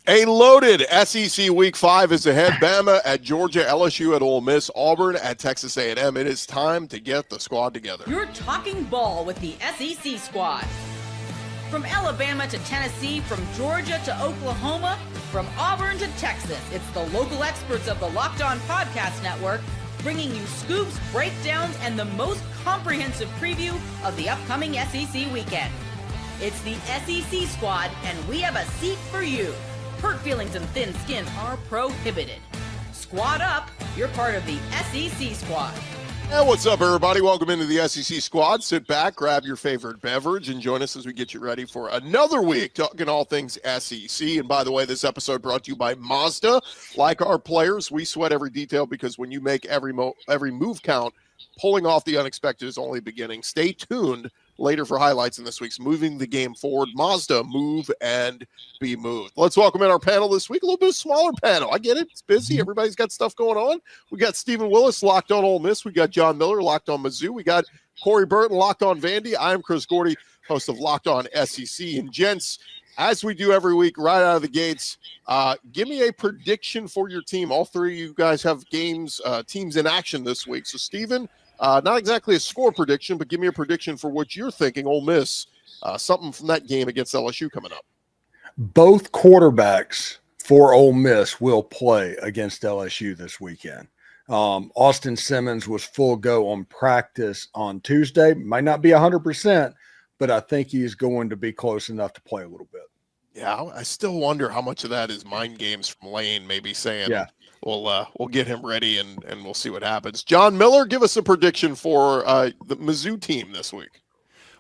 A loaded SEC Week 5 is ahead. Bama at Georgia, LSU at Ole Miss, Auburn at Texas A&M. It is time to get the squad together. You're talking ball with the SEC squad. From Alabama to Tennessee, from Georgia to Oklahoma, from Auburn to Texas, it's the local experts of the Locked On Podcast Network bringing you scoops, breakdowns, and the most comprehensive preview of the upcoming SEC weekend. It's the SEC squad, and we have a seat for you. Hurt feelings and thin skin are prohibited. Squad up, you're part of the SEC squad. And what's up, everybody? Welcome into the SEC squad. Sit back, grab your favorite beverage, and join us as we get you ready for another week talking all things SEC. And by the way, this episode brought to you by Mazda. Like our players, we sweat every detail because when you make every move count, pulling off the unexpected is only beginning. Stay tuned later for highlights in this week's Moving the Game Forward. Mazda, move and be moved. Let's welcome in our panel this week. A little bit smaller panel. I get it. It's busy. Everybody's got stuff going on. We got Stephen Willis, Locked On Ole Miss. We got John Miller, Locked On Mizzou. We got Corey Burton, Locked On Vandy. I'm Chris Gordy, host of Locked On SEC. And gents, as we do every week, right out of the gates, give me a prediction for your team. All three of you guys have teams in action this week. So, Stephen, not exactly a score prediction, but give me a prediction for what you're thinking. Ole Miss, something from that game against LSU coming up. Both quarterbacks for Ole Miss will play against LSU this weekend. Austin Simmons was full go on practice on Tuesday. Might not be 100%, but I think he's going to be close enough to play a little bit. Yeah, I still wonder how much of that is mind games from Lane, maybe saying, we'll get him ready and we'll see what happens. John Miller, give us a prediction for the Mizzou team this week.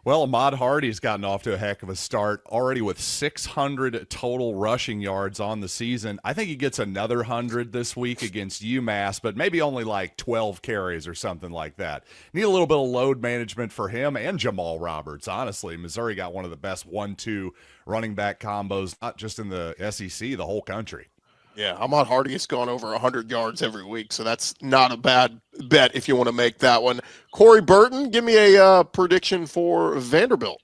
Well, Ahmad Hardy's gotten off to a heck of a start already with 600 total rushing yards on the season. I think he gets another 100 this week against UMass, but maybe only like 12 carries or something like that. Need a little bit of load management for him and Jamal Roberts, honestly. Missouri got one of the best 1-2 running back combos, not just in the SEC, the whole country. Yeah, Ahmad Hardy has gone over 100 yards every week, so that's not a bad bet if you want to make that one. Corey Burton, give me a prediction for Vanderbilt.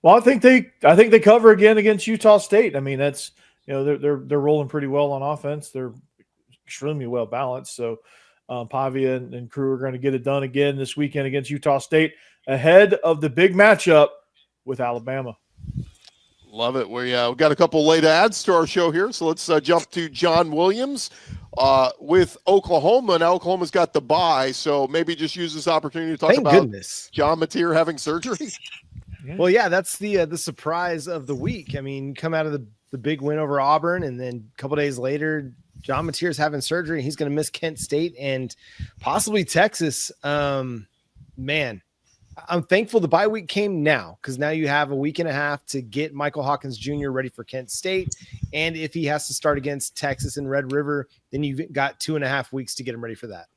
Well, I think they cover again against Utah State. I mean, that's they're rolling pretty well on offense. They're extremely well balanced. So Pavia and crew are going to get it done again this weekend against Utah State ahead of the big matchup with Alabama. Love it. We've got a couple late ads to our show here, so let's jump to John Williams with Oklahoma. Now Oklahoma's got the bye, so maybe just use this opportunity to talk about John Mateer having surgery. Well, yeah, that's the surprise of the week. I mean, come out of the big win over Auburn, and then a couple days later, John Mateer's having surgery. He's going to miss Kent State and possibly Texas. Man. I'm thankful the bye week came now because now you have a week and a half to get Michael Hawkins Jr. ready for Kent State. And if he has to start against Texas and Red River, then you've got 2.5 weeks to get him ready for that.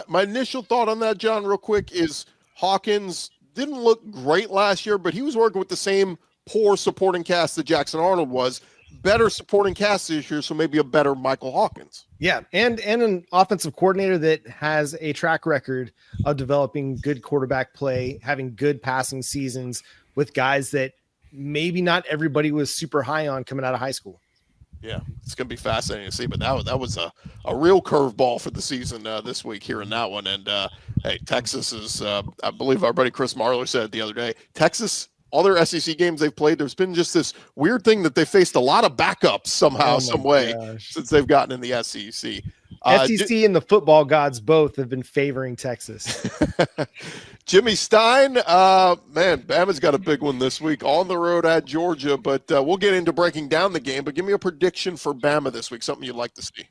My initial thought on that, John, real quick, is Hawkins didn't look great last year, but he was working with the same poor supporting cast that Jackson Arnold was. Better supporting cast this year, so maybe a better Michael Hawkins. Yeah, and an offensive coordinator that has a track record of developing good quarterback play, having good passing seasons with guys that maybe not everybody was super high on coming out of high school. Yeah, it's going to be fascinating to see, but that was a real curveball for the season this week here in that one. And, hey, Texas is, I believe our buddy Chris Marler said the other day, Texas – all their SEC games they've played, there's been just this weird thing that they faced a lot of backups somehow, some way since they've gotten in the SEC. SEC and the football gods both have been favoring Texas. Jimmy Stein, man, Bama's got a big one this week on the road at Georgia, but we'll get into breaking down the game. But give me a prediction for Bama this week, something you'd like to see.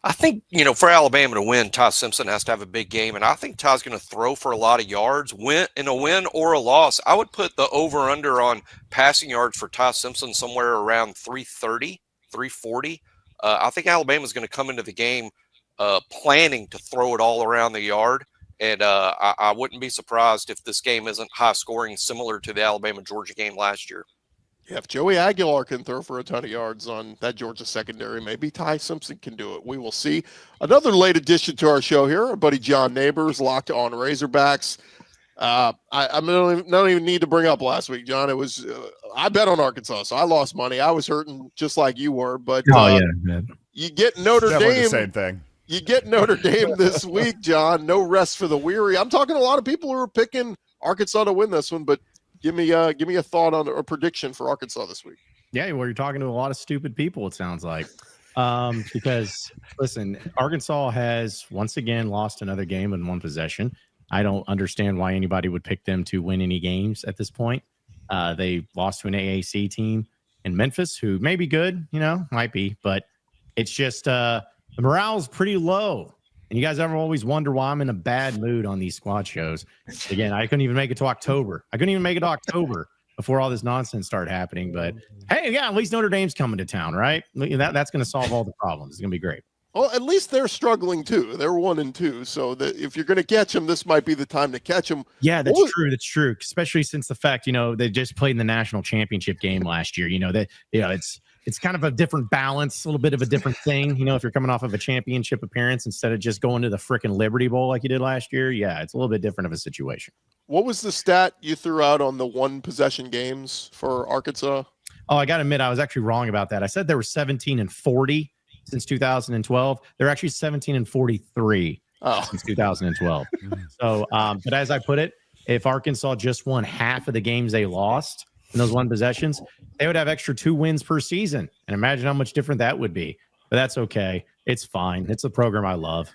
I think, for Alabama to win, Ty Simpson has to have a big game, and I think Ty's going to throw for a lot of yards. In a win or a loss, I would put the over-under on passing yards for Ty Simpson somewhere around 330, 340. I think Alabama's going to come into the game planning to throw it all around the yard, and I wouldn't be surprised if this game isn't high-scoring, similar to the Alabama-Georgia game last year. Yeah, if Joey Aguilar can throw for a ton of yards on that Georgia secondary, maybe Ty Simpson can do it. We will see. Another late addition to our show here, our buddy John Neighbors, Locked On Razorbacks. I don't even need to bring up last week, John. It was I bet on Arkansas, so I lost money. I was hurting just like you were, but you get Notre Dame. The same thing. You get Notre Dame this week, John. No rest for the weary. I'm talking to a lot of people who are picking Arkansas to win this one, but give me a thought on a prediction for Arkansas this week. Yeah, well, you're talking to a lot of stupid people, it sounds like. Because listen, Arkansas has once again lost another game in one possession. I don't understand why anybody would pick them to win any games at this point. They lost to an AAC team in Memphis, who may be good, might be, but it's just the morale's pretty low. And you guys ever always wonder why I'm in a bad mood on these squad shows? Again, I couldn't even make it to October. Before all this nonsense started happening. But hey, yeah, at least Notre Dame's coming to town, right? That's going to solve all the problems. It's going to be great. Well, at least they're struggling too. They're 1-2, so that if you're going to catch them, this might be the time to catch them. Yeah, that's true. That's true. Especially since the fact, they just played in the national championship game last year. It's kind of a different balance, a little bit of a different thing. If you're coming off of a championship appearance instead of just going to the frickin' Liberty Bowl like you did last year, yeah, it's a little bit different of a situation. What was the stat you threw out on the one possession games for Arkansas? Oh, I got to admit, I was actually wrong about that. I said they were 17-40 since 2012. They're actually 17-43 since 2012. So, but as I put it, if Arkansas just won half of the games they lost in those one possessions, they would have extra 2 wins per season. And imagine how much different that would be. But that's okay. It's fine. It's a program I love.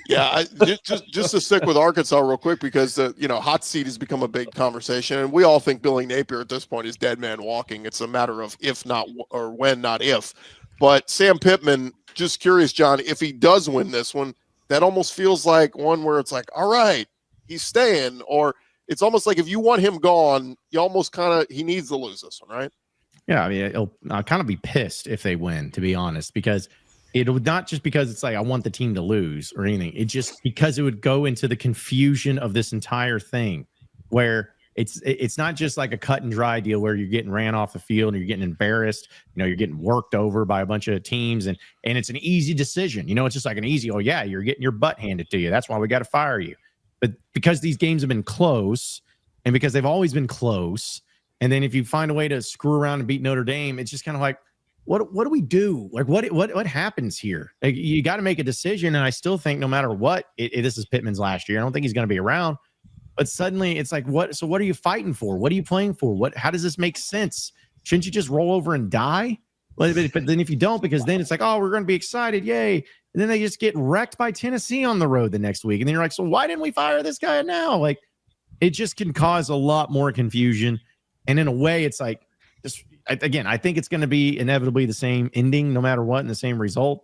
Yeah, just to stick with Arkansas real quick, because hot seat has become a big conversation, and we all think Billy Napier at this point is dead man walking. It's a matter of if not or when, not if. But Sam Pittman, just curious, John, if he does win this one, that almost feels like one where it's like, all right, he's staying, or it's almost like if you want him gone, you almost he needs to lose this one, right? Yeah, I mean, I'll kind of be pissed if they win, to be honest, because it would not just because it's like I want the team to lose or anything. It just because it would go into the confusion of this entire thing, where it's not just like a cut and dry deal where you're getting ran off the field and you're getting embarrassed. You're getting worked over by a bunch of teams, and it's an easy decision. It's just like an easy. Oh yeah, you're getting your butt handed to you. That's why we got to fire you. But because these games have been close, and because they've always been close, and then if you find a way to screw around and beat Notre Dame, it's just kind of like, what do we do? Like, what happens here? Like, you got to make a decision. And I still think no matter what, this is Pittman's last year. I don't think he's going to be around. But suddenly it's like, what? So what are you fighting for? What are you playing for? How does this make sense? Shouldn't you just roll over and die? But then if you don't, because then it's like, oh, we're going to be excited. Yay. And then they just get wrecked by Tennessee on the road the next week. And then you're like, so why didn't we fire this guy now? Like, it just can cause a lot more confusion. And in a way, it's like, again, I think it's going to be inevitably the same ending no matter what and the same result.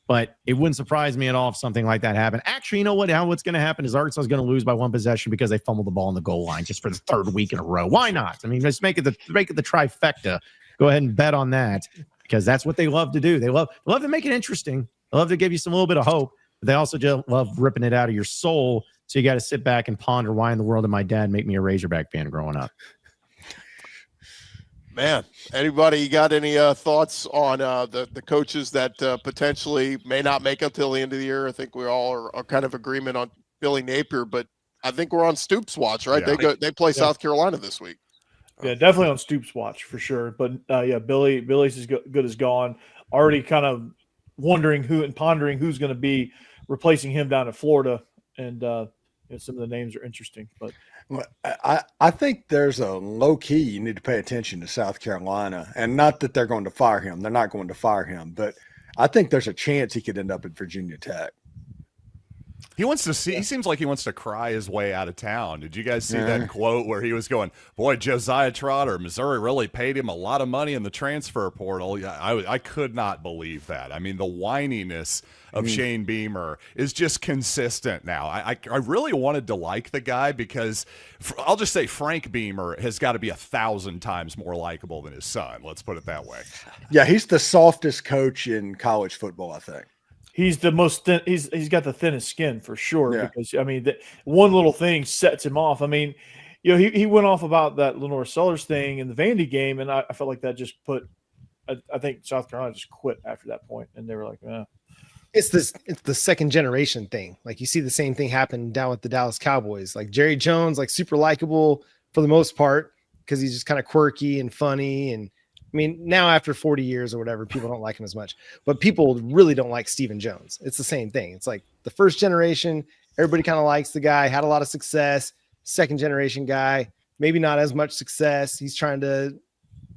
But it wouldn't surprise me at all if something like that happened. Actually, you know what? What's going to happen is Arkansas is going to lose by one possession because they fumbled the ball on the goal line just for the 3rd week in a row. Why not? I mean, let's make it the trifecta. Go ahead and bet on that, because that's what they love to do. They love to make it interesting. They love to give you some little bit of hope. But they also just love ripping it out of your soul. So you got to sit back and ponder, why in the world did my dad make me a Razorback fan growing up? Man, anybody got any thoughts on the coaches that potentially may not make it till the end of the year? I think we all are kind of agreement on Billy Napier, but I think we're on Stoops watch, right? Yeah. They play South Carolina this week. Yeah, definitely on Stoops watch for sure. But Billy's as good as gone. Already kind of wondering pondering who's going to be replacing him down in Florida, and some of the names are interesting, but. I think there's a low key you need to pay attention to South Carolina, and not that they're going to fire him. They're not going to fire him, but I think there's a chance he could end up at Virginia Tech. He wants to see. He seems like he wants to cry his way out of town. Did you guys see that quote where he was going, "Boy, Josiah Trotter, Missouri really paid him a lot of money in the transfer portal." Yeah, I could not believe that. I mean, the whininess of Shane Beamer is just consistent now. I really wanted to like the guy because I'll just say Frank Beamer has got to be 1,000 times more likable than his son. Let's put it that way. Yeah, he's the softest coach in college football, I think. He's the most thin, he's got the thinnest skin for sure. Yeah. Because I mean, one little thing sets him off. I mean, he went off about that Lenore Sellers thing in the Vandy game, and I felt like that just put. I think South Carolina just quit after that point, and they were like, It's the second generation thing. Like you see the same thing happen down with the Dallas Cowboys. Like Jerry Jones, like super likable for the most part because he's just kind of quirky and funny. And I mean, now after 40 years or whatever, people don't like him as much. But people really don't like Stephen Jones. It's the same thing. It's like the first generation, everybody kind of likes the guy, had a lot of success. Second generation guy, maybe not as much success. He's trying to.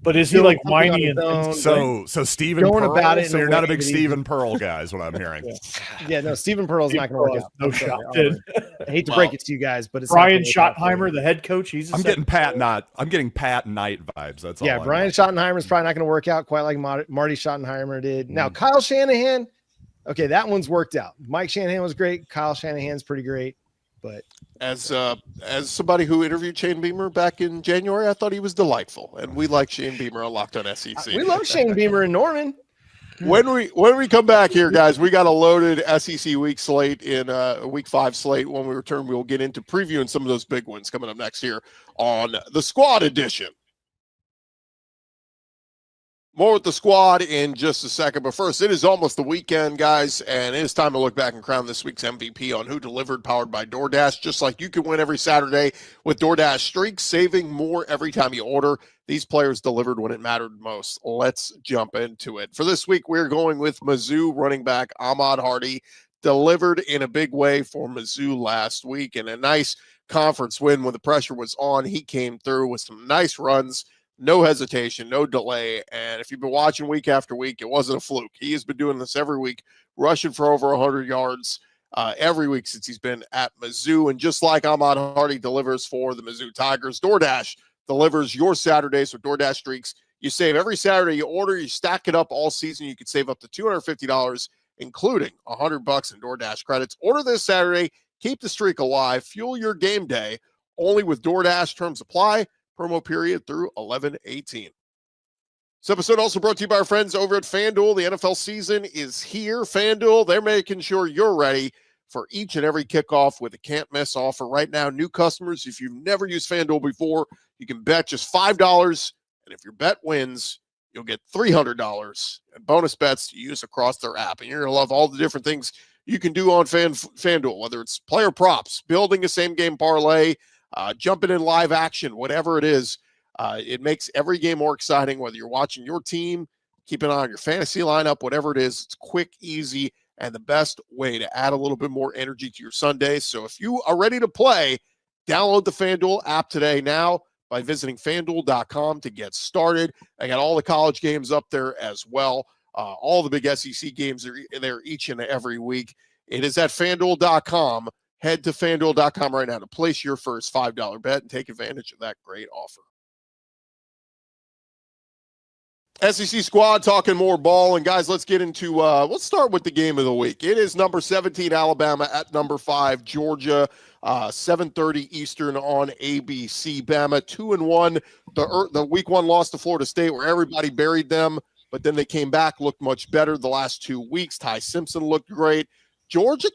But is he like whiny and so Stephen going Pearl? about it So in a you're not a way big that he- Stephen Pearl guy, is what I'm hearing. Yeah, no, Stephen Pearl's not going to work out. No I'm sorry, shot. Auburn. I hate to break it to you guys, but it's not Brian gonna work out for Schottenheimer, you. the head coach. I'm getting Pat Knight vibes. That's all. Yeah, Brian Schottenheimer's probably not going to work out quite like Marty Schottenheimer did. Now, Kyle Shanahan, okay, that one's worked out. Mike Shanahan was great. Kyle Shanahan's pretty great, but As somebody who interviewed Shane Beamer back in January, I thought he was delightful, and we like Shane Beamer on Locked On SEC. we love Shane Beamer and Norman. When we come back here, guys, we got a loaded SEC week slate in week 5 slate. When we return, we'll get into previewing some of those big ones coming up next year on the Squad Edition. More with the squad in just a second. But first, it is almost the weekend, guys, and it is time to look back and crown this week's MVP on Who Delivered, powered by DoorDash. Just like you can win every Saturday with DoorDash Streaks, saving more every time you order. These players delivered when it mattered most. Let's jump into it. For this week, we're going with Mizzou running back Ahmad Hardy. Delivered in a big way for Mizzou last week, and a nice conference win when the pressure was on. He came through with some nice runs. No hesitation, no delay. And if you've been watching week after week, it wasn't a fluke. He has been doing this every week, rushing for over 100 yards every week since he's been at Mizzou. And just like Ahmad Hardy delivers for the Mizzou Tigers, DoorDash delivers your Saturdays with DoorDash Streaks. You save every Saturday you order, you stack it up all season. You can save up to $250, including $100 in DoorDash credits. Order this Saturday. Keep the streak alive. Fuel your game day. Only with DoorDash. Terms apply. Promo period through 11/18. This episode also brought to you by our friends over at FanDuel. The NFL season is here. FanDuel, they're making sure you're ready for each and every kickoff with a can't-miss offer. Right now, new customers, if you've never used FanDuel before, you can bet just $5, and if your bet wins, you'll get $300 and bonus bets to use across their app. And you're going to love all the different things you can do on FanDuel, whether it's player props, building a same-game parlay, jumping in live action, whatever it is. It makes every game more exciting, whether you're watching your team, keep an eye on your fantasy lineup, whatever it is. It's quick, easy, and the best way to add a little bit more energy to your Sundays. So if you are ready to play, download the FanDuel app today now by visiting FanDuel.com to get started. I got all the college games up there as well. All the big SEC games are there each and every week. It is at FanDuel.com. Head to FanDuel.com right now to place your first $5 bet and take advantage of that great offer. SEC squad talking more ball. And guys, let's get into, let's start with the game of the week. It is number 17, Alabama at number 5, Georgia, 7:30 Eastern on ABC. Bama 2-1. The week 1 loss to Florida State where everybody buried them, but then they came back, looked much better the last 2 weeks. Ty Simpson looked great. Georgia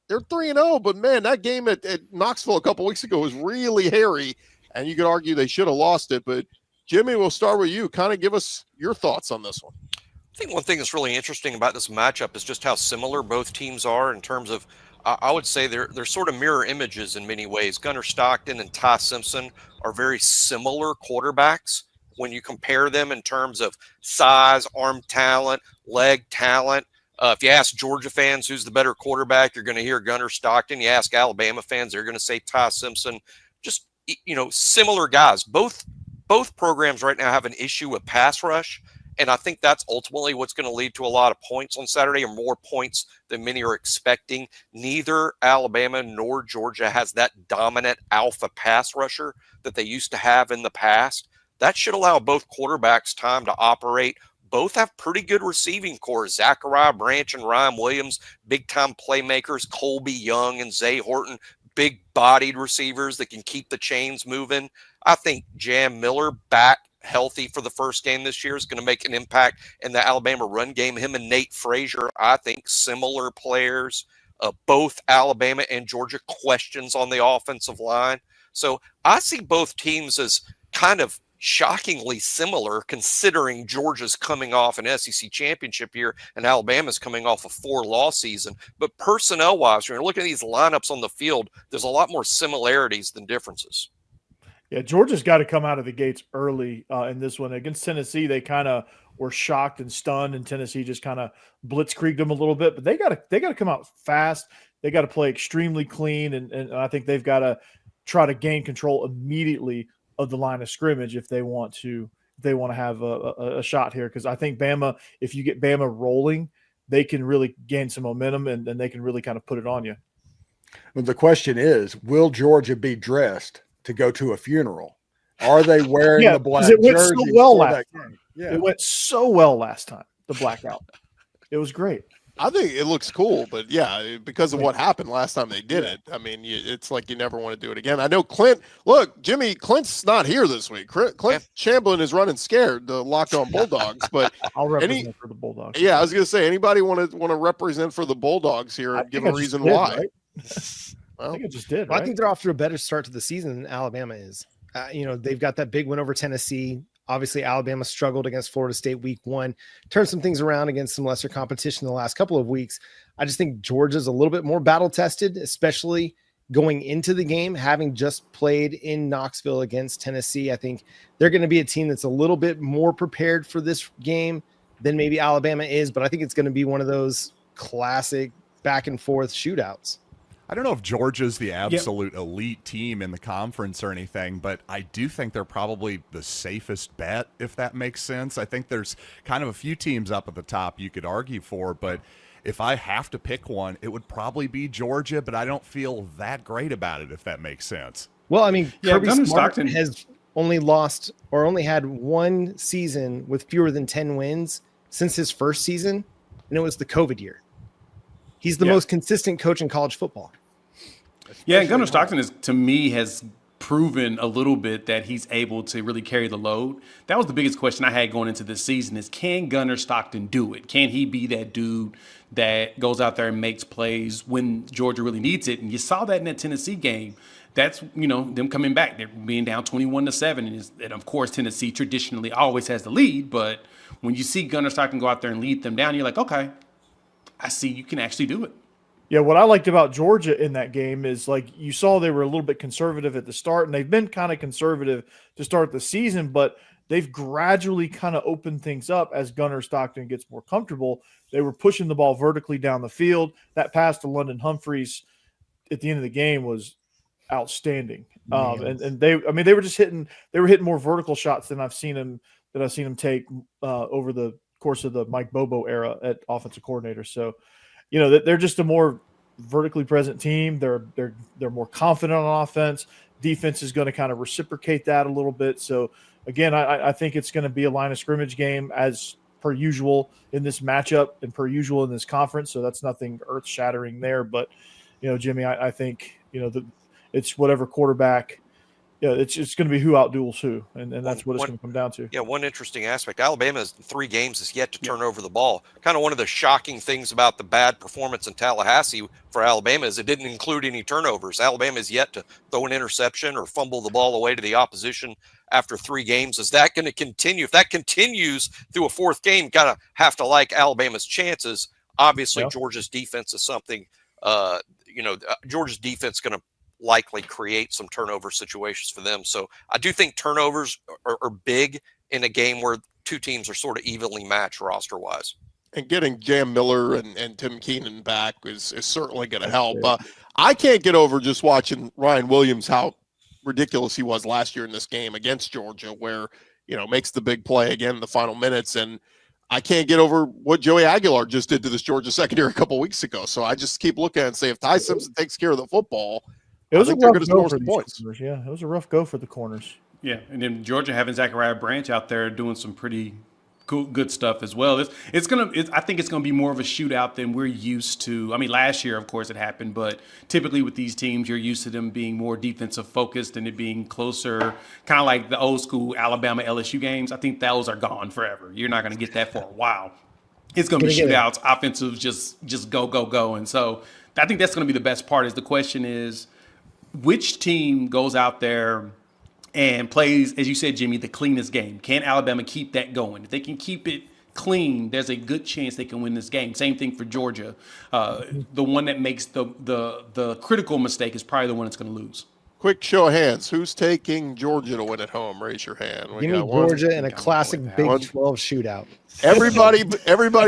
they're 3-0, but man, that game at Knoxville a couple weeks ago was really hairy, and you could argue they should have lost it. But Jimmy, we'll start with you. Kind of give us your thoughts on this one. I think one thing that's really interesting about this matchup is just how similar both teams are in terms of, I would say they're sort of mirror images in many ways. Gunnar Stockton and Ty Simpson are very similar quarterbacks when you compare them in terms of size, arm talent, leg talent. If you ask Georgia fans who's the better quarterback, you're going to hear Gunnar Stockton. You ask Alabama fans, they're going to say Ty Simpson. Just, similar guys. Both programs right now have an issue with pass rush, and I think that's ultimately what's going to lead to a lot of points on Saturday, or more points than many are expecting. Neither Alabama nor Georgia has that dominant alpha pass rusher that they used to have in the past. That should allow both quarterbacks time to operate. Both have pretty good receiving cores. Zachariah Branch and Ryan Williams, big-time playmakers. Colby Young and Zay Horton, big-bodied receivers that can keep the chains moving. I think Jam Miller, back healthy for the first game this year, is going to make an impact in the Alabama run game. Him and Nate Frazier, I think, similar players. Both Alabama and Georgia questions on the offensive line. So I see both teams as kind of shockingly similar considering Georgia's coming off an SEC championship year and Alabama's coming off a 4-loss season. But personnel-wise, when you're looking at these lineups on the field, there's a lot more similarities than differences. Yeah, Georgia's got to come out of the gates early in this one. Against Tennessee, they kind of were shocked and stunned, and Tennessee just kind of blitzkrieged them a little bit. But they got to come out fast. They got to play extremely clean, and I think they've got to try to gain control immediately of the line of scrimmage if they want to have a shot here. Because I think Bama, if you get Bama rolling, they can really gain some momentum and they can really kind of put it on you. Well, the question is, will Georgia be dressed to go to a funeral? Are they wearing the black it went jersey? So well last time. Yeah. It went so well last time, the blackout. It was great. I think it looks cool, but yeah, because of what happened last time they did it, I mean, it's like you never want to do it again. I know Clint's not here this week. Clint Chamberlain is running scared, the Locked On Bulldogs, but I'll represent for the Bulldogs. Yeah, I was going to say, anybody want to represent for the Bulldogs here and give a reason why? Right? Well, I think it just did. Well, I think they're off to a better start to the season than Alabama is. They've got that big win over Tennessee. Obviously, Alabama struggled against Florida State week 1, turned some things around against some lesser competition the last couple of weeks. I just think Georgia's a little bit more battle tested, especially going into the game, having just played in Knoxville against Tennessee. I think they're going to be a team that's a little bit more prepared for this game than maybe Alabama is, but I think it's going to be one of those classic back and forth shootouts. I don't know if Georgia's the absolute elite team in the conference or anything, but I do think they're probably the safest bet, if that makes sense. I think there's kind of a few teams up at the top you could argue for, but if I have to pick one, it would probably be Georgia, but I don't feel that great about it, if that makes sense. Well, I mean, yeah, Kirby Smart has only had one season with fewer than 10 wins since his first season, and it was the COVID year. He's the most consistent coach in college football. Yeah, and Gunnar Stockton has proven a little bit that he's able to really carry the load. That was the biggest question I had going into this season is, can Gunnar Stockton do it? Can he be that dude that goes out there and makes plays when Georgia really needs it? And you saw that in that Tennessee game. That's, them coming back. They're being down 21-7. And of course, Tennessee traditionally always has the lead. But when you see Gunnar Stockton go out there and lead them down, you're like, okay, I see you can actually do it. Yeah, what I liked about Georgia in that game is, like, you saw they were a little bit conservative at the start, and they've been kind of conservative to start the season, but they've gradually kind of opened things up as Gunnar Stockton gets more comfortable. They were pushing the ball vertically down the field. That pass to London Humphreys at the end of the game was outstanding. And they were just hitting more vertical shots than I've seen them take over the course of the Mike Bobo era at offensive coordinator. So, they're just a more vertically present team. They're more confident on offense. Defense is going to kind of reciprocate that a little bit. So again, I think it's going to be a line of scrimmage game as per usual in this matchup and per usual in this conference. So that's nothing earth shattering there. But Jimmy, I think it's whatever quarterback. Yeah, it's going to be who outduels who, and that's what it's going to come down to. Yeah, one interesting aspect, Alabama's 3 games is yet to turn over the ball. Kind of one of the shocking things about the bad performance in Tallahassee for Alabama is it didn't include any turnovers. Alabama is yet to throw an interception or fumble the ball away to the opposition after 3 games. Is that going to continue? If that continues through a 4th game, kind of have to like Alabama's chances. Obviously, Georgia's defense is something, Georgia's defense going to likely create some turnover situations for them. So I do think turnovers are big in a game where 2 teams are sort of evenly matched roster-wise. And getting Jam Miller and Tim Keenan back is certainly going to help. I can't get over just watching Ryan Williams, how ridiculous he was last year in this game against Georgia, where, makes the big play again in the final minutes. And I can't get over what Joey Aguilar just did to this Georgia secondary a couple weeks ago. So I just keep looking and say, if Ty Simpson takes care of the football, it was a rough go for the points. Corners. Yeah, it was a rough go for the corners. Yeah, and then Georgia having Zachariah Branch out there doing some pretty good stuff as well. I think it's gonna be more of a shootout than we're used to. I mean, last year, of course, it happened, but typically with these teams, you're used to them being more defensive focused and it being closer, kind of like the old school Alabama LSU games. I think those are gone forever. You're not gonna get that for a while. It's gonna be shootouts, offensive, just go, and so I think that's gonna be the best part. Is the question is, which team goes out there and plays, as you said, Jimmy, the cleanest game. Can Alabama keep that going? If they can keep it clean, there's a good chance they can win this game. Same thing for Georgia. The one that makes the critical mistake is probably the one that's going to lose. Quick show of hands. Who's taking Georgia to win at home? Raise your hand. Give me Georgia in a classic Big 12 shootout. Everybody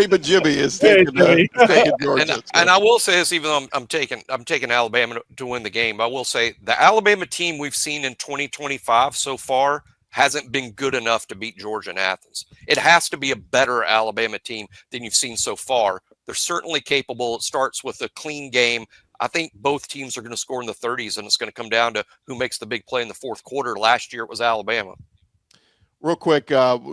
but Jimmy is taking Georgia. And I will say this, even though I'm taking Alabama to win the game, I will say the Alabama team we've seen in 2025 so far hasn't been good enough to beat Georgia and Athens. It has to be a better Alabama team than you've seen so far. They're certainly capable. It starts with a clean game. I think both teams are going to score in the 30s, and it's going to come down to who makes the big play in the fourth quarter. Last year it was Alabama. Real quick,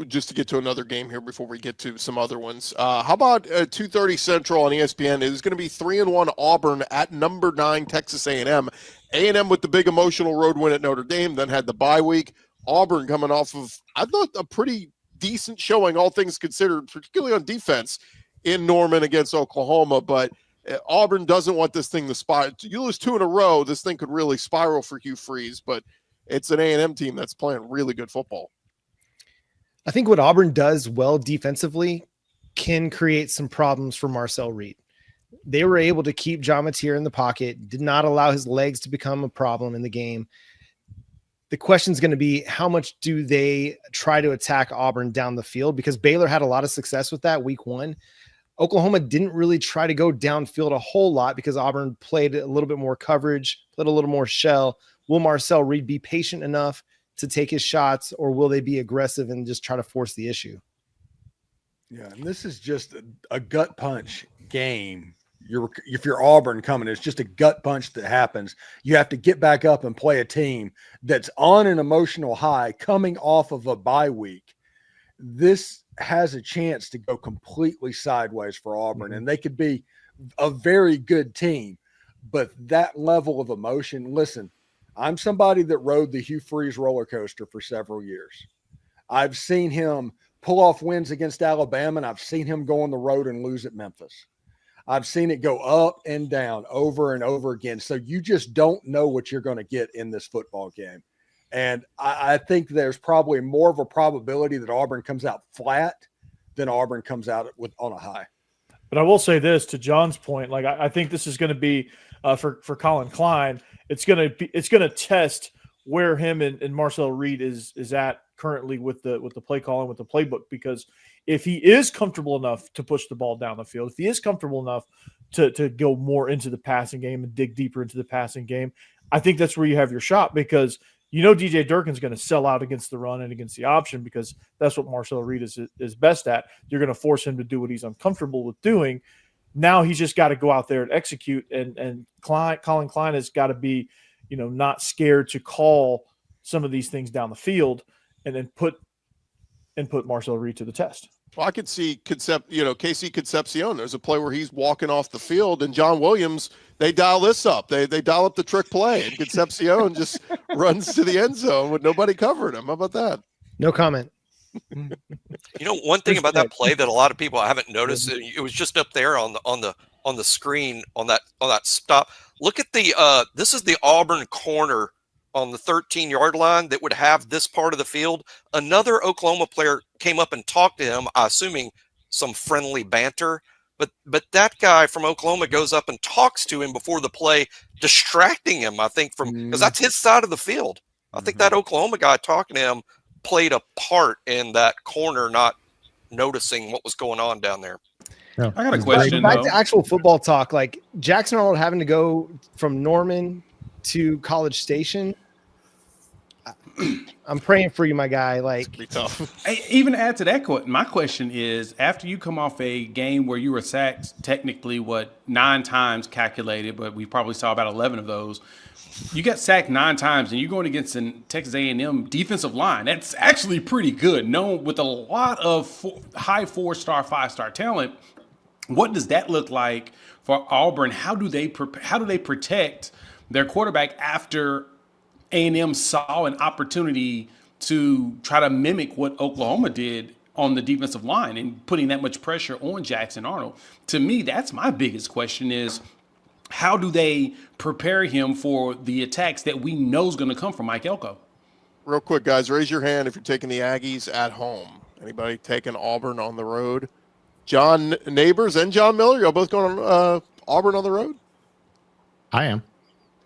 just to get to another game here before we get to some other ones. How about 2:30 Central on ESPN? It is going to be 3-1 Auburn at number 9 Texas A&M. A&M with the big emotional road win at Notre Dame, then had the bye week. Auburn coming off of, I thought, a pretty decent showing, all things considered, particularly on defense in Norman against Oklahoma. But Auburn doesn't want this thing to spiral. You lose 2 in a row, this thing could really spiral for Hugh Freeze. But it's an A&M team that's playing really good football. I think what Auburn does well defensively can create some problems for Marcel Reed. They were able to keep John Mateer in the pocket, did not allow his legs to become a problem in the game. The question is going to be, how much do they try to attack Auburn down the field? Because Baylor had a lot of success with that week 1. Oklahoma didn't really try to go downfield a whole lot because Auburn played a little bit more coverage, played a little more shell. Will Marcel Reed be patient enough to take his shots, or will they be aggressive and just try to force the issue? Yeah, and this is just a gut punch game. If you're Auburn coming, it's just a gut punch that happens. You have to get back up and play a team that's on an emotional high coming off of a bye week. This has a chance to go completely sideways for Auburn, and they could be a very good team. But that level of emotion, listen, I'm somebody that rode the Hugh Freeze roller coaster for several years. I've seen him pull off wins against Alabama, and I've seen him go on the road and lose at Memphis. I've seen it go up and down over and over again. So you just don't know what you're going to get in this football game. And I think there's probably more of a probability that Auburn comes out flat than Auburn comes out on a high. But I will say this, to John's point, like I think this is going to be for Colin Klein. It's going to test where him and Marcel Reed is at currently with the play calling, with the playbook, because if he is comfortable enough to push the ball down the field, if he is comfortable enough to go more into the passing game and dig deeper into the passing game, I think that's where you have your shot, because DJ Durkin's going to sell out against the run and against the option, because that's what Marcel Reed is best at. You're going to force him to do what he's uncomfortable with doing. Now he's just got to go out there and execute, and Colin Klein has got to be, not scared to call some of these things down the field and then put Marcel Reed to the test. Well, I could see Casey Concepcion. There's a play where he's walking off the field, and John Williams, they dial this up. They dial up the trick play, and Concepcion just runs to the end zone with nobody covering him. How about that? No comment. One thing about that play that a lot of people haven't noticed, it was just up there on the screen on that stop. Look at this is the Auburn corner on the 13-yard line that would have this part of the field. Another Oklahoma player came up and talked to him, assuming some friendly banter. But that guy from Oklahoma goes up and talks to him before the play, distracting him, I think, because that's his side of the field. I think that Oklahoma guy talking to him played a part in that corner not noticing what was going on down there. I got a question. Back to actual football talk, like Jackson Arnold having to go from Norman to College Station. I'm praying for you, my guy. Like, Be tough. Even add to that, my question is, after you come off a game where you were sacked technically 9 times calculated, but we probably saw about 11 of those. You got sacked 9 times, and you're going against a Texas A&M defensive line. That's actually pretty good, known with a lot of high 4-star, 5-star talent. What does that look like for Auburn? How do they protect their quarterback after A&M saw an opportunity to try to mimic what Oklahoma did on the defensive line and putting that much pressure on Jackson Arnold? To me, that's my biggest question is, how do they prepare him for the attacks that we know is going to come from Mike Elko? real quick, guys, raise your hand if you're taking the Aggies at home. Anybody taking Auburn on the road? John Neighbors and John Miller, y'all both going on Auburn on the road? I am.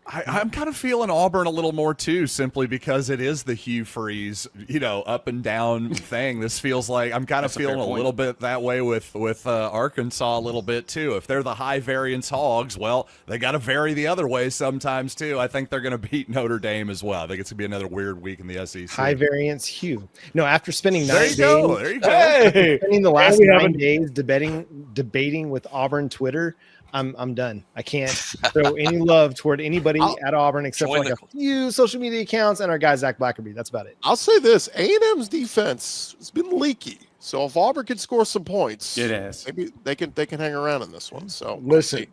I'm kind of feeling Auburn a little more too, simply because it is the Hugh Freeze, up and down thing. This feels like I'm kind of feeling a little bit that way with Arkansas a little bit too. If they're the high variance Hogs, well, they got to vary the other way sometimes too. I think they're going to beat Notre Dame as well. I think it's going to be another weird week in the SEC. High variance Hugh. No, after spending 9 days, there you go. Hey, spending the last 9 days debating with Auburn Twitter, I'm done. I can't throw any love toward anybody at Auburn except for like a few social media accounts and our guy Zach Blackerby. That's about it. I'll say this: A&M's defense has been leaky. So if Auburn can score some points, It has. maybe they can hang around in this one. So Listen,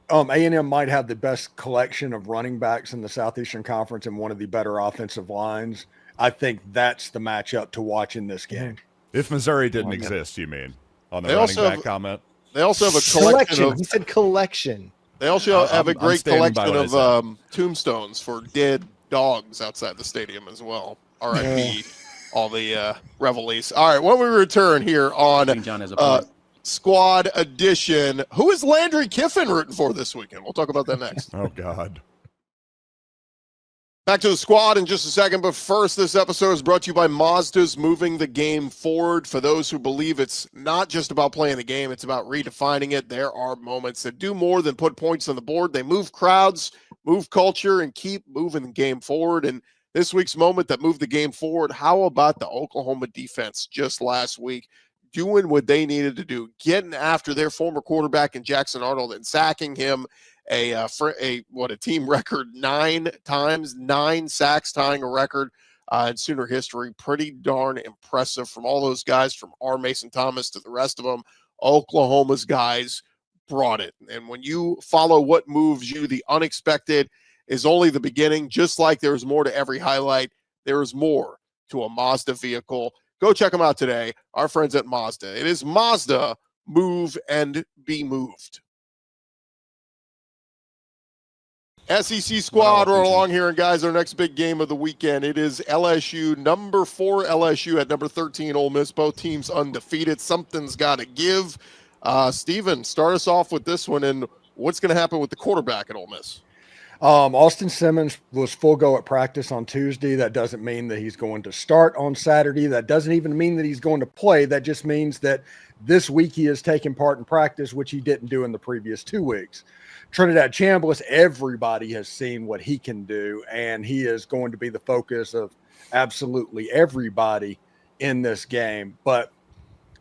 A&M might have the best collection of running backs in the Southeastern Conference and one of the better offensive lines. I think that's the matchup to watch in this game. If Missouri didn't exist, you mean, on the They running also back comment? they also have a collection of. He said collection. They also have a I'm great standing by collection what I of tombstones for dead dogs outside the stadium as well. R.I.P. all the reveillees. All right, when we return here on I think John has a point. Squad Edition, who is Landry Kiffin rooting for this weekend? We'll talk about that next. Oh, God. Back to the squad in just a second, but first, this episode is brought to you by Mazda's moving the game forward. For those who believe it's not just about playing the game, it's about redefining it. There are moments that do more than put points on the board. They move crowds, move culture, and keep moving the game forward. And this week's moment that moved the game forward, how about the Oklahoma defense just last week doing what they needed to do, getting after their former quarterback in Jackson Arnold and sacking him a team record 9 times, 9 sacks, tying a record in Sooner history. Pretty darn impressive from all those guys, from R. Mason Thomas to the rest of them. Oklahoma's guys brought it. And when you follow what moves you, the unexpected is only the beginning. Just like there's more to every highlight, there is more to a Mazda vehicle. Go check them out today, our friends at Mazda. It is Mazda, move and be moved. SEC squad, roll along here, and guys, our next big game of the weekend, it is LSU, number 4 LSU at number 13 Ole Miss, both teams undefeated. Something's got to give. Steven, start us off with this one, and what's going to happen with the quarterback at Ole Miss? Austin Simmons was full go at practice on Tuesday. That doesn't mean that he's going to start on Saturday. That doesn't even mean that he's going to play. That just means that this week he is taking part in practice, which he didn't do in the previous 2 weeks. Trinidad Chambliss, everybody has seen what he can do, and he is going to be the focus of absolutely everybody in this game. But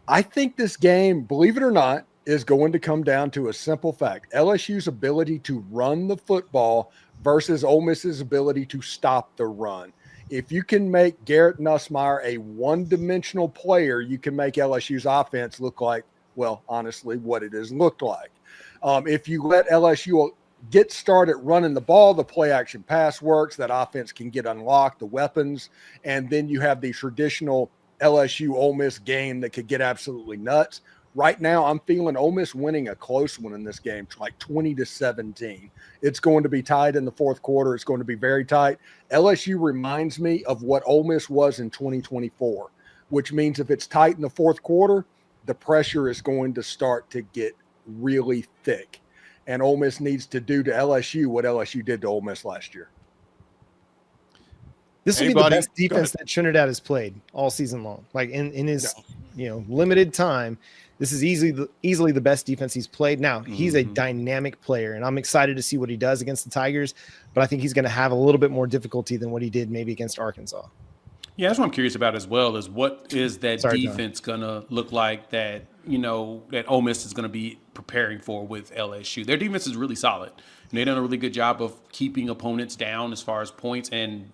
I think this game, believe it or not, is going to come down to a simple fact. LSU's ability to run the football versus Ole Miss's ability to stop the run. If you can make Garrett Nussmeier a one-dimensional player, you can make LSU's offense look like, well, honestly, what it has looked like. If you let LSU get started running the ball, the play-action pass works, that offense can get unlocked, the weapons, and then you have the traditional LSU Ole Miss game that could get absolutely nuts. Right now, I'm feeling Ole Miss winning a close one in this game, like 20-17. It's going to be tight in the fourth quarter. It's going to be very tight. LSU reminds me of what Ole Miss was in 2024, which means if it's tight in the fourth quarter, the pressure is going to start to get really thick. And Ole Miss needs to do to LSU what LSU did to Ole Miss last year. This will be the best defense that Trinidad has played all season long. Like in his limited time, this is easily the best defense he's played. Now, he's a dynamic player, and I'm excited to see what he does against the Tigers, but I think he's going to have a little bit more difficulty than what he did maybe against Arkansas. Yeah, that's what I'm curious about as well, is what is that defense going to look like that, that Ole Miss is going to be preparing for with LSU. Their defense is really solid. And they've done a really good job of keeping opponents down as far as points. And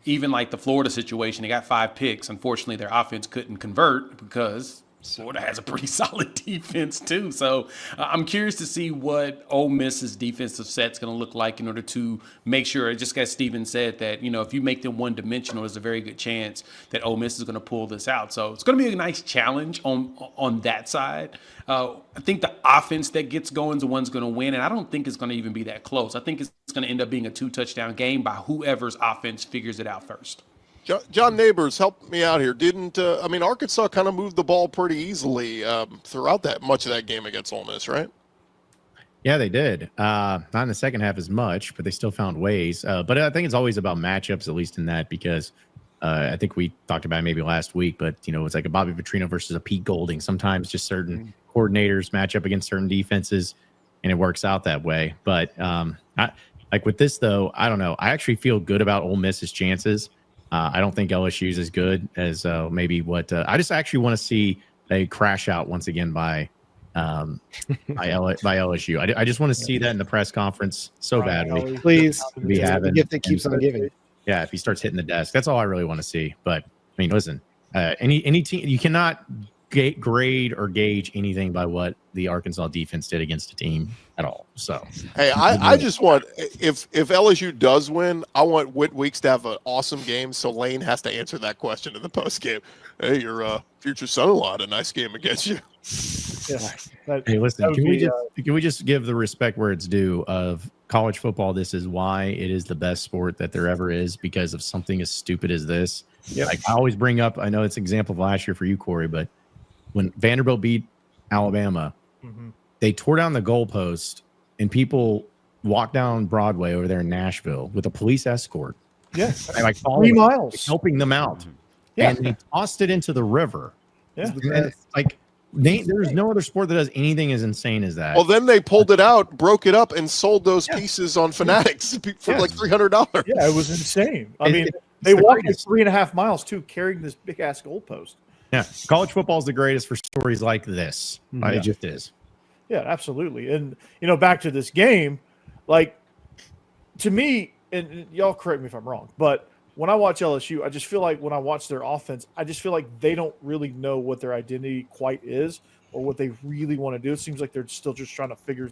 even like the Florida situation, they got 5 picks. Unfortunately, their offense couldn't convert because Florida has a pretty solid defense too. So I'm curious to see what Ole Miss's defensive set's going to look like in order to make sure, just as Steven said, that, if you make them one-dimensional, there's a very good chance that Ole Miss is going to pull this out. So it's going to be a nice challenge on that side. I think the offense that gets going is the one's going to win, and I don't think it's going to even be that close. I think it's going to end up being a 2-touchdown game by whoever's offense figures it out first. John Neighbors, help me out here. Didn't Arkansas kind of moved the ball pretty easily throughout that much of that game against Ole Miss, right? Yeah, they did. Not in the second half as much, but they still found ways. But I think it's always about matchups, at least in that, because I think we talked about it maybe last week, but it's like a Bobby Petrino versus a Pete Golding. Sometimes just certain coordinators match up against certain defenses, and it works out that way. But like with this, though, I don't know. I actually feel good about Ole Miss's chances. I don't think LSU's as good as maybe what I just actually want to see a crash out once again by LSU. I just want to see that in the press conference so badly. Please, we have the gift that keeps on giving. Yeah, if he starts hitting the desk, that's all I really want to see. But I mean, listen, any team, you cannot grade or gauge anything by what the Arkansas defense did against a team at all. So, hey, I just want, if LSU does win, I want Whit Weeks to have an awesome game, so Lane has to answer that question in the post game. Hey, your future son-in-law had a nice game against you. Yeah. Hey, listen, can we just give the respect where it's due of college football? This is why it is the best sport that there ever is, because of something as stupid as this. Yep. Like I always bring up, I know it's an example of last year for you, Corey, but when Vanderbilt beat Alabama, they tore down the goalpost and people walked down Broadway over there in Nashville with a police escort. Yeah. Like 3 miles. helping them out. Yeah. And they tossed it into the river. Yeah. And like there's no other sport that does anything as insane as that. Well, then they pulled it out, broke it up, and sold those pieces on Fanatics for like $300. Yeah, it was insane. I mean, they walked like 3.5 miles too, carrying this big ass goalpost. Yeah, college football is the greatest for stories like this. It just is. Yeah, absolutely. And back to this game, like to me, and y'all correct me if I'm wrong, but when I watch LSU, I just feel like when I watch their offense, I just feel like they don't really know what their identity quite is or what they really want to do. It seems like they're still just trying to figure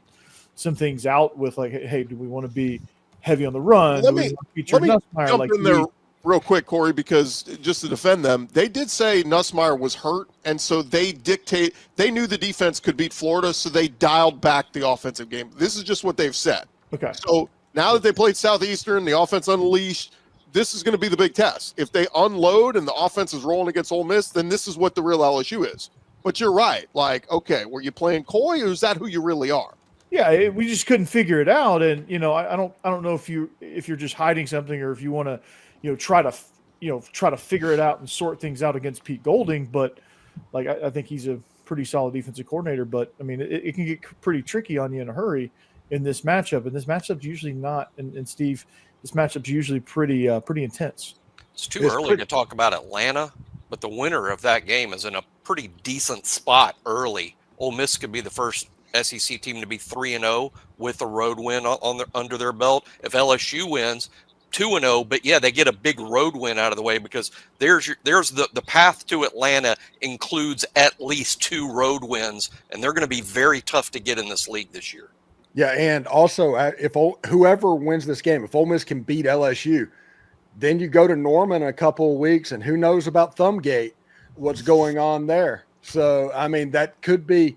some things out with like, hey, do we want to be heavy on the run? Let me jump in there real quick, Corey, because just to defend them, they did say Nussmeier was hurt, and so they knew the defense could beat Florida, so they dialed back the offensive game. This is just what they've said. Okay. So now that they played Southeastern, the offense unleashed, this is going to be the big test. If they unload and the offense is rolling against Ole Miss, then this is what the real LSU is. But you're right. Like, okay, were you playing coy, or is that who you really are? Yeah, we just couldn't figure it out, and I don't know if you're just hiding something or if you want to try to figure it out and sort things out against Pete Golding. But like I think he's a pretty solid defensive coordinator. But I mean, it can get pretty tricky on you in a hurry in this matchup, and this matchup's usually not. And Steve, this matchup's usually pretty intense. It's too early to talk about Atlanta, but the winner of that game is in a pretty decent spot early. Ole Miss could be the first SEC team to be 3-0 with a road win under their belt. If LSU wins, 2-0, but yeah, they get a big road win out of the way, because there's the path to Atlanta includes at least 2 road wins, and they're going to be very tough to get in this league this year. Yeah, and also if whoever wins this game, if Ole Miss can beat LSU, then you go to Norman in a couple of weeks, and who knows about Thumbgate, what's going on there. So I mean, that could be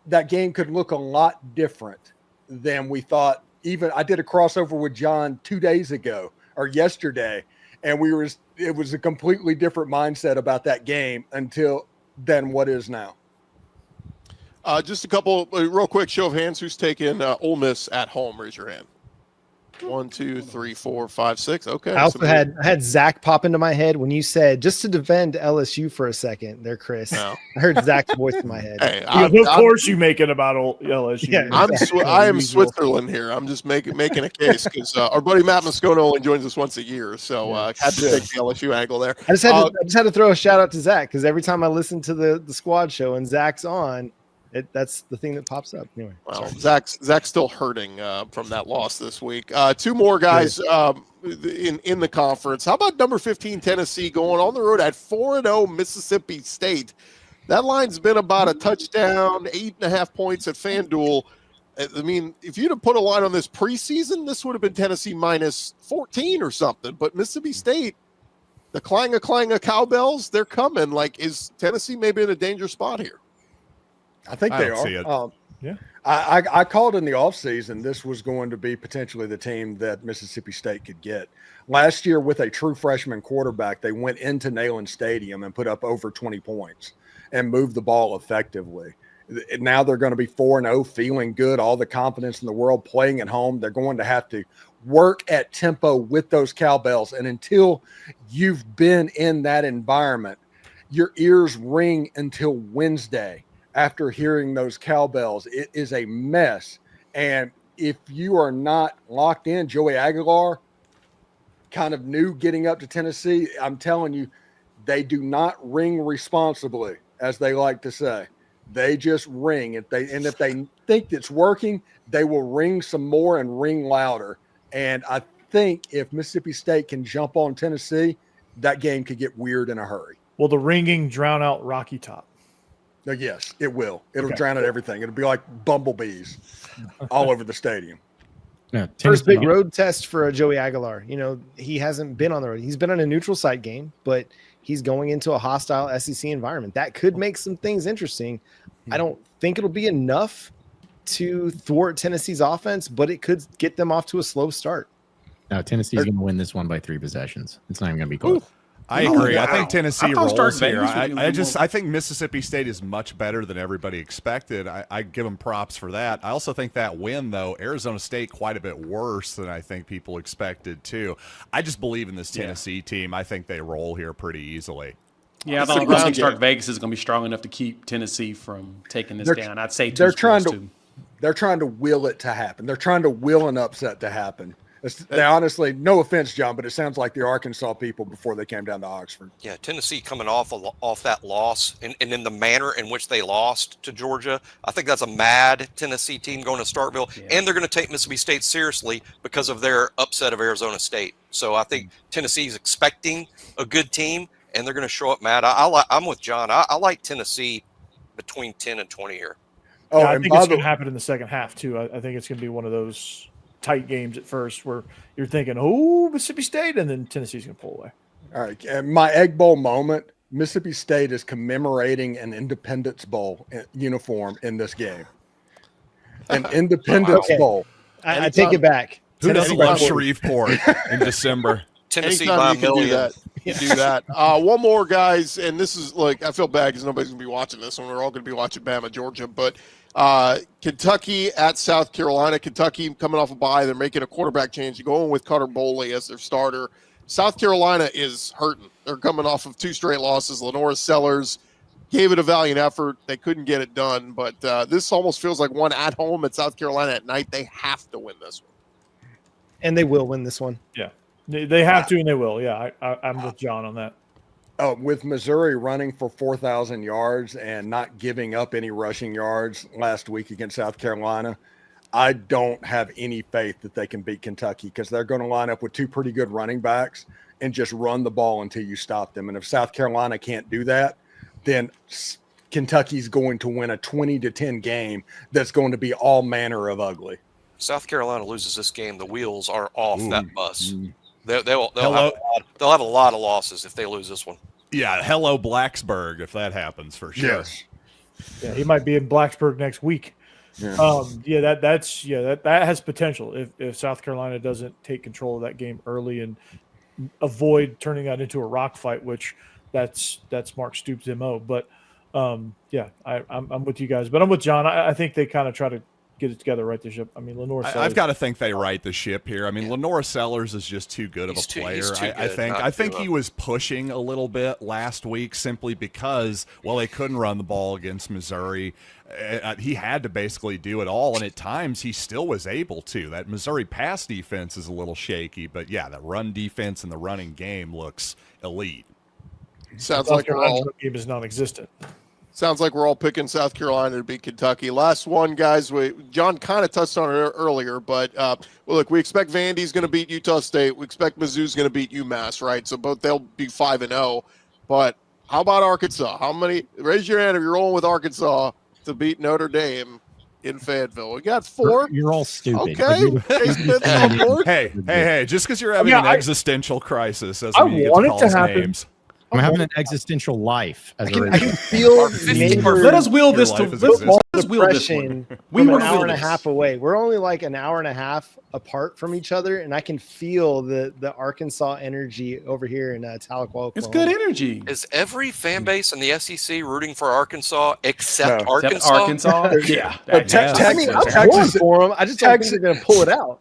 that game could look a lot different than we thought. Even I did a crossover with John 2 days ago or yesterday, and it was a completely different mindset about that game than what is now. Just a couple real quick show of hands. Who's taking Ole Miss at home? Raise your hand. 1, 2, 3, 4, 5, 6. Okay. I also had Zach pop into my head when you said, just to defend LSU for a second there, Chris. No. I heard Zach's voice in my head. Hey, of course you make it about LSU. Yeah, I am Switzerland here. I'm just making a case because our buddy Matt Moscona only joins us once a year, so I had to take the LSU angle there. I just had to throw a shout out to Zach, because every time I listen to the squad show and Zach's on, that's the thing that pops up. Anyway, well, Zach's still hurting from that loss this week. 2 more guys in the conference. How about number 15 Tennessee going on the road at 4-0 Mississippi State? That line's been about a touchdown, 8.5 points at FanDuel. I mean, if you'd have put a line on this preseason, this would have been Tennessee minus 14 or something. But Mississippi State, the clang of cowbells, they're coming. Like, is Tennessee maybe in a dangerous spot here? I think they don't see are. it. Yeah. I called in the offseason this was going to be potentially the team that Mississippi State could get. Last year, with a true freshman quarterback, they went into Neyland Stadium and put up over 20 points and moved the ball effectively. Now they're going to be 4-0, feeling good, all the confidence in the world, playing at home. They're going to have to work at tempo with those cowbells. And until you've been in that environment, your ears ring until Wednesday after hearing those cowbells. It is a mess. And if you are not locked in, Joey Aguilar, kind of new getting up to Tennessee, I'm telling you, they do not ring responsibly, as they like to say. They just ring. If they think it's working, they will ring some more and ring louder. And I think if Mississippi State can jump on Tennessee, that game could get weird in a hurry. Will the ringing drown out Rocky Top? Yes, it will. It'll drown out everything. It'll be like bumblebees all over the stadium. No, First big road test for Joey Aguilar. You know, he hasn't been on the road. He's been on a neutral site game, but he's going into a hostile SEC environment. That could make some things interesting. I don't think it'll be enough to thwart Tennessee's offense, but it could get them off to a slow start. No, Tennessee's going to win this one by 3 possessions. It's not even going to be close. I agree. I think Tennessee rolls here. Vegas I think Mississippi State is much better than everybody expected. I give them props for that. I also think that win, though, Arizona State quite a bit worse than I think people expected, too. I just believe in this Tennessee team. I think they roll here pretty easily. Yeah, I don't think Stark Vegas is going to be strong enough to keep Tennessee from taking this down. I'd say they're trying to will it to happen. They're trying to will an upset to happen. They honestly, no offense, John, but it sounds like the Arkansas people before they came down to Oxford. Yeah, Tennessee coming off that loss and in the manner in which they lost to Georgia, I think that's a mad Tennessee team going to Starkville, and they're going to take Mississippi State seriously because of their upset of Arizona State. So I think Tennessee's expecting a good team, and they're going to show up mad. I'm with John. I like Tennessee between 10 and 20 here. Oh, yeah, I think it's going to happen in the second half, too. I think it's going to be one of those tight games at first where you're thinking, oh, Mississippi State, and then Tennessee's going to pull away. All right. And my Egg Bowl moment, Mississippi State is commemorating an Independence Bowl uniform in this game. An Independence Bowl. I take it back. Who doesn't love Shreveport in December? Tennessee Anytime by a million. You do that. One more, guys, and this is like, I feel bad because nobody's going to be watching this one. We're all going to be watching Bama, Georgia, but Kentucky at South Carolina. Kentucky coming off a bye. They're making a quarterback change. They're going with Cutter Boley as their starter. South Carolina is hurting. They're coming off of 2 straight losses. Lenora Sellers gave it a valiant effort. They couldn't get it done, but this almost feels like one at home at South Carolina at night. They have to win this one. And they will win this one. Yeah. They have to, and they will. Yeah, I'm with John on that. With Missouri running for 4,000 yards and not giving up any rushing yards last week against South Carolina, I don't have any faith that they can beat Kentucky because they're going to line up with 2 pretty good running backs and just run the ball until you stop them. And if South Carolina can't do that, then Kentucky's going to win a 20-10 game that's going to be all manner of ugly. South Carolina loses this game, the wheels are off that bus. They'll have a lot of losses if they lose this one. Yeah, hello Blacksburg if that happens for sure. Yes. Yeah, he might be in Blacksburg next week. Yeah. That has potential if South Carolina doesn't take control of that game early and avoid turning that into a rock fight, which that's Mark Stoops' MO. But I'm with you guys, but I'm with John. I think they kind of try to get it together, right the ship. I mean, Lenora Sellers. I've got to think they right the ship here. I mean, Lenora Sellers is just too good of a player. I think he was pushing a little bit last week simply because, well, they couldn't run the ball against Missouri. He had to basically do it all, and at times he still was able to. That Missouri pass defense is a little shaky, but yeah, the run defense and the running game looks elite. Sounds South like Carolina's game is non-existent. Sounds like we're all picking South Carolina to beat Kentucky. Last one, guys. John kind of touched on it earlier, but look, we expect Vandy's going to beat Utah State. We expect Mizzou's going to beat UMass, right? So they'll be 5-0. But how about Arkansas? How many? Raise your hand if you're rolling with Arkansas to beat Notre Dame in Fayetteville. We got 4. You're all stupid. Okay. Hey! Just because you're having an existential crisis doesn't I mean you get want to it call to us happen. names. I'm having an existential life as I a can Ravens fan. feel Let us wheel this to life is let's existing. wheel this one. depression We from an want to hour wheel and a this. half away. We're only like an hour and a half apart from each other, and I can feel the Arkansas energy over here in Tahlequah, Oklahoma. It's good energy. Is every fan base in the SEC rooting for Arkansas except No. Arkansas? Except Arkansas. Yeah. But I mean, I'm Texas- pulling for them. I just don't think Texas- they're going to pull it out.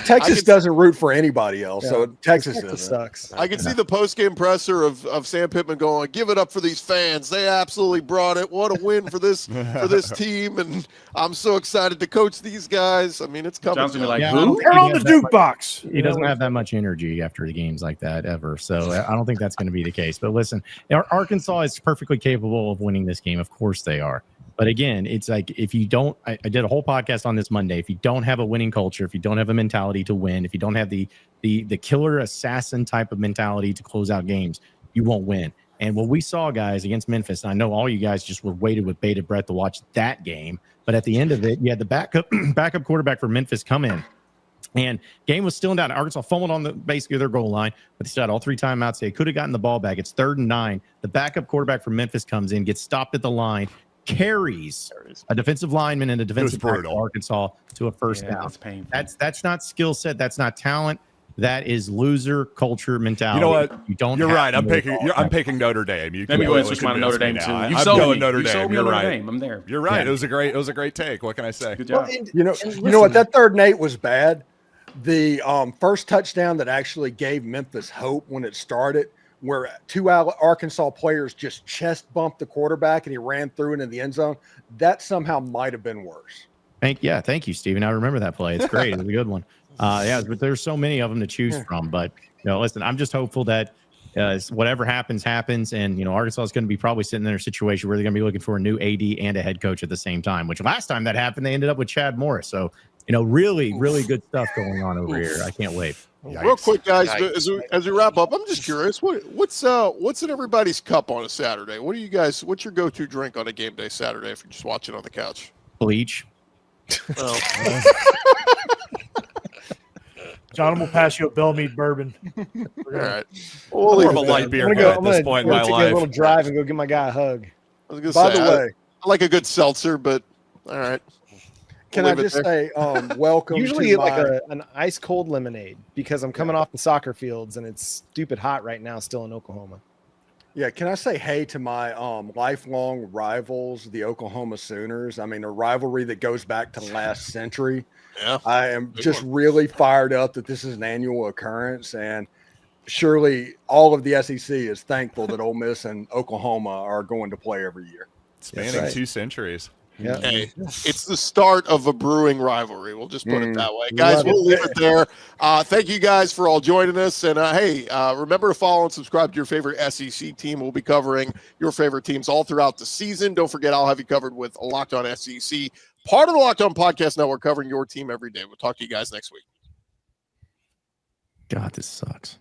Texas doesn't root for anybody else, so Texas Texas isn't. sucks. I can see the post-game presser of Sam Pittman going, "Give it up for these fans. They absolutely brought it. What a win for this team, and I'm so excited to coach these guys." I mean, it's coming. John's gonna be like, Yeah, I who? don't think Turn he on the has that much- jukebox. He doesn't have that much energy after the games like that ever. So I don't think that's going to be the case. But listen, Arkansas is perfectly capable of winning this game. Of course they are. But again, it's like if you don't, I did a whole podcast on this Monday. If you don't have a winning culture, if you don't have a mentality to win, if you don't have the killer assassin type of mentality to close out games, you won't win. And what we saw, guys, against Memphis, and I know all you guys just were waited with bated breath to watch that game. But at the end of it, you had the backup quarterback for Memphis come in. And game was still in doubt. Arkansas fumbled on basically their goal line, but they still had all 3 timeouts. They could have gotten the ball back. It's 3rd and 9. The backup quarterback for Memphis comes in, gets stopped at the line, carries a defensive lineman and a defensive back for Arkansas to a first down. That's painful. That's not skill set. That's not talent. That is loser culture mentality. You know what? You don't. You're have right. to I'm know picking. it all. I'm picking Notre Dame. You Let me go ahead and switch mine to Notre Dame too. You sold me. Notre You Dame. sold me You're Notre right. Dame. I'm there. You're right. Yeah. It was a great take. What can I say? Good job. You know what? That 3rd and 8 was bad. The first touchdown that actually gave Memphis hope when it started, where 2 Arkansas players just chest bumped the quarterback and he ran through it in the end zone, that somehow might have been worse. Thank you, Steven. I remember that play. It's great. It was a good one. Yeah, but there's so many of them to choose from. But listen, I'm just hopeful that whatever happens, and Arkansas is going to be probably sitting in a situation where they're going to be looking for a new AD and a head coach at the same time. Which last time that happened, they ended up with Chad Morris. So really, really good stuff going on over here. I can't wait. Real quick, guys, Yikes. as we wrap up, I'm just curious, what's in everybody's cup on a Saturday? What's your go-to drink on a game day Saturday if you're just watching on the couch? Bleach. Well, John will pass you a Bellmead bourbon. all right. I'm more of a light beer guy at this point in my take a life. little drive and go give my guy a hug. I was gonna By say, the way, I like a good seltzer, but all right. can We'll I leave it just there. say, welcome Usually to like my, an ice cold lemonade because I'm coming off the soccer fields and it's stupid hot right now still in Oklahoma. Yeah, can I say hey to my lifelong rivals, the Oklahoma Sooners? I mean, a rivalry that goes back to last century. Yeah. I am just really fired up that this is an annual occurrence, and surely all of the SEC is thankful that Ole Miss and Oklahoma are going to play every year. Spanning right. 2 centuries. Yeah. Hey, it's the start of a brewing rivalry. We'll just put it that way. We Guys, love we'll it. leave it there. Thank you guys for all joining us. And remember to follow and subscribe to your favorite SEC team. We'll be covering your favorite teams all throughout the season. Don't forget, I'll have you covered with Locked On SEC, part of the Locked On Podcast Network, covering your team every day. We'll talk to you guys next week. God, this sucks.